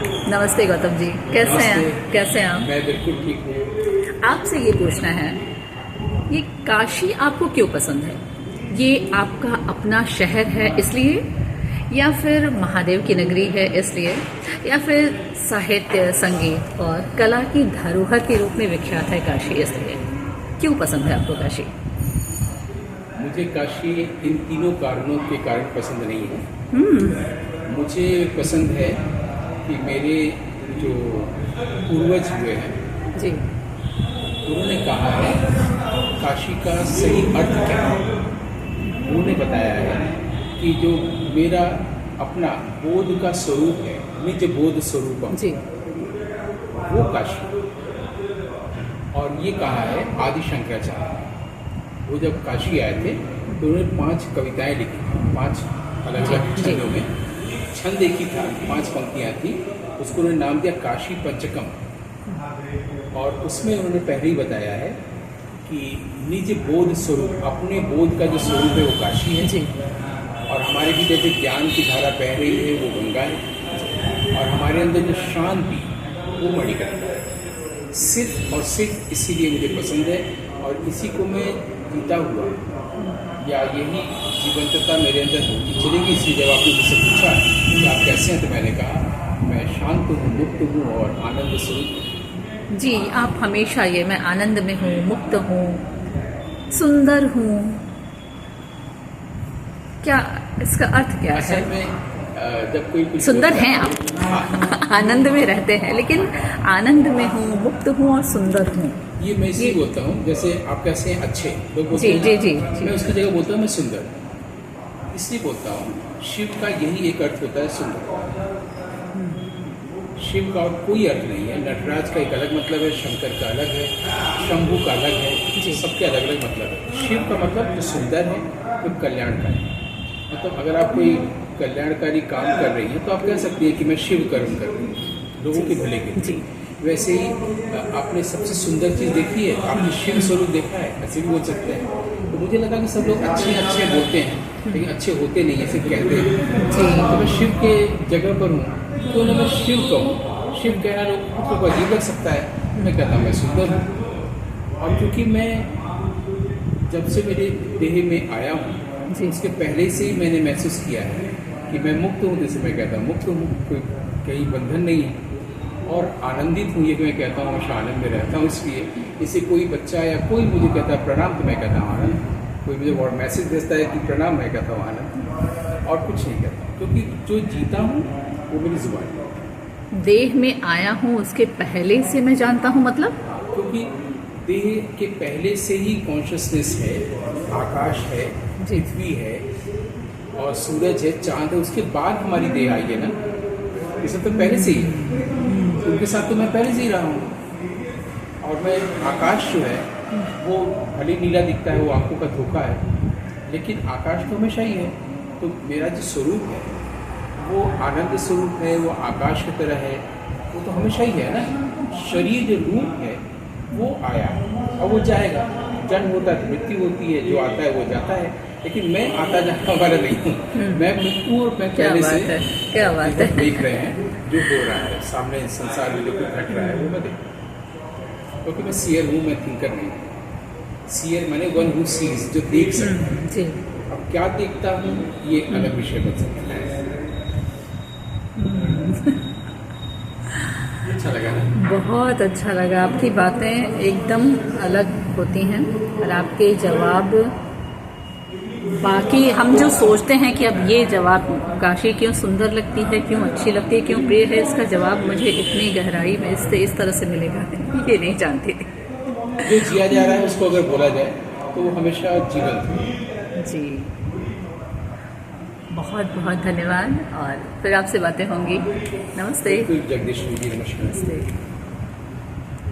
नमस्ते गौतम जी, कैसे हैं? कैसे हैं आप? मैं बिल्कुल ठीक हूँ। आपसे ये पूछना है, ये काशी आपको क्यों पसंद है? ये आपका अपना शहर है इसलिए, या फिर महादेव की नगरी है इसलिए, या फिर साहित्य, संगीत और कला की धरोहर के रूप में विख्यात है काशी इसलिए? क्यों पसंद है आपको काशी? मुझे काशी इन तीनों कारणों के कारण पसंद नहीं है। मुझे पसंद है कि मेरे जो पूर्वज हुए हैं जी। उन्होंने कहा है काशी का सही अर्थ क्या है। उन्होंने बताया है कि जो मेरा अपना बोध का स्वरूप है, निज बोध स्वरूप जी। वो काशी। और ये कहा है आदि शंकराचार्य। वो जब काशी आए थे तो उन्होंने 5 कविताएं लिखी, 5 अलग अलग छंदों में। छंद एक ही था, 5 पंक्तियां थी। उसको उन्होंने नाम दिया काशी पंचकम। और उसमें उन्होंने पहले ही बताया है कि निज बोध स्वरूप, अपने बोध का जो स्वरूप है वो काशी है। जी। और हमारे भी जैसे ज्ञान की धारा बह रही है वो गंगा है। और हमारे अंदर जो शांति वो मणिकर्णिका है। सिर्फ और सिर्फ इसीलिए मुझे पसंद है और इसी को मैं जीता हुआ, या यही जीवंतता मेरे अंदर होती चलेगी। इसलिए जब आपने मुझसे पूछा कि आप कैसे हैं तो मैंने कहा मैं शांत हूँ, मुक्त हूँ और आनंद स्वरूप। जी, आप हमेशा ये मैं आनंद में हूँ, मुक्त हूँ, सुंदर हूँ, क्या इसका अर्थ क्या है? असल में जब कोई कुछ सुंदर हैं आप, आनंद में रहते हैं, लेकिन आनंद में हूँ, मुक्त हूँ और सुंदर हूँ। ये मैं इसलिए बोलता हूँ, जैसे आप कैसे हैं अच्छे लोग बोलते जी हैं, जी जी जी। मैं उसकी जगह बोलता हूँ मैं सुंदर। इसलिए बोलता हूँ शिव का यही एक अर्थ होता है, सुंदर। शिव का और कोई अर्थ नहीं है। नटराज का एक अलग मतलब है, शंकर का अलग है, शंभू का अलग है, सबके अलग अलग मतलब है। शिव का मतलब जो सुंदर है, जो कल्याणकारी। मतलब अगर आप कोई कल्याणकारी काम कर रही है तो आप कह सकती है कि मैं शिव कर्म कर रही हूँ, लोगों के भले के लिए। वैसे ही आपने सबसे सुंदर चीज़ देखी है, आपने शिव स्वरूप देखा है, ऐसे भी बोल सकते हैं। तो मुझे लगा कि सब लोग अच्छे अच्छे बोलते हैं लेकिन अच्छे होते नहीं, ऐसे कहते हैं। तो मैं शिव के जगह पर हूँ तो मैं शिव कहूँ। शिव कहना लोग को अजीब लग सकता है, मैं कहता हूँ मैं सुंदर हूँ। और क्योंकि मैं जब से मेरे देह में आया हूँ उसके पहले से ही मैंने महसूस किया है कि मैं मुक्त हूँ। जैसे मैं कहता हूँ मुक्त हूँ, कोई कहीं बंधन नहीं है और आनंदित हूँ। ये मैं कहता हूँ हमेशा आनंद में रहता हूँ। इसलिए इसे कोई बच्चा या कोई मुझे कहता है प्रणाम तो मैं कहता हूँ आनंद। कोई मुझे और मैसेज भेजता है कि प्रणाम, मैं कहता हूँ आनंद, और कुछ नहीं कहता। क्योंकि जो जीता हूँ वो मेरी जुबान है। देह में आया हूँ उसके पहले से मैं जानता हूँ, मतलब क्योंकि देह के पहले से ही कॉन्शियसनेस है, आकाश है, पृथ्वी है और सूरज है, चांद है। उसके बाद हमारी देह आई है ना, ये सब तो पहले से ही है। उनके साथ तो मैं पहले से ही रहा हूँ। और मैं आकाश जो है वो भले नीला दिखता है, वो आंखों का धोखा है, लेकिन आकाश तो हमेशा ही है। तो मेरा जो स्वरूप है वो आनंद स्वरूप है, वो आकाश की तरह है, वो तो हमेशा ही है ना। शरीर जो रूप है वो आया और वो जाएगा। जन्म होता है तो मृत्यु होती है, जो आता है वो जाता है, लेकिन मैं आता जाता वाला नहीं हूँ। मैं मृत्यु और मैं पहले से क्या बात है देख रहे हैं जो हो रहा है सामने संसार में, जो कुछ घट रहा है वो मैं देख, क्योंकि मैं सीयर हूँ, मैं थिंकर नहीं हूँ। सीयर माने वन हु सीज, जो देख सकता है। अब क्या देखता हूँ ये अलग विषय बन सकता है। अच्छा लगा ना? बहुत अच्छा लगा। आपकी बातें एकदम अलग होती हैं और आपके जवाब, बाकी हम जो सोचते हैं कि अब ये जवाब काशी क्यों सुंदर लगती है, क्यों अच्छी लगती है, क्यों प्रिय है, इसका जवाब मुझे इतनी गहराई में इस तरह से मिलेगा ये नहीं जानती थी। जो जिया जा रहा है उसको अगर बोला जाए तो वो हमेशा जीवंत है। जी, बहुत बहुत धन्यवाद और फिर आपसे बातें होंगी। नमस्ते। जगदीश जी, नमस्कार। नमस्ते।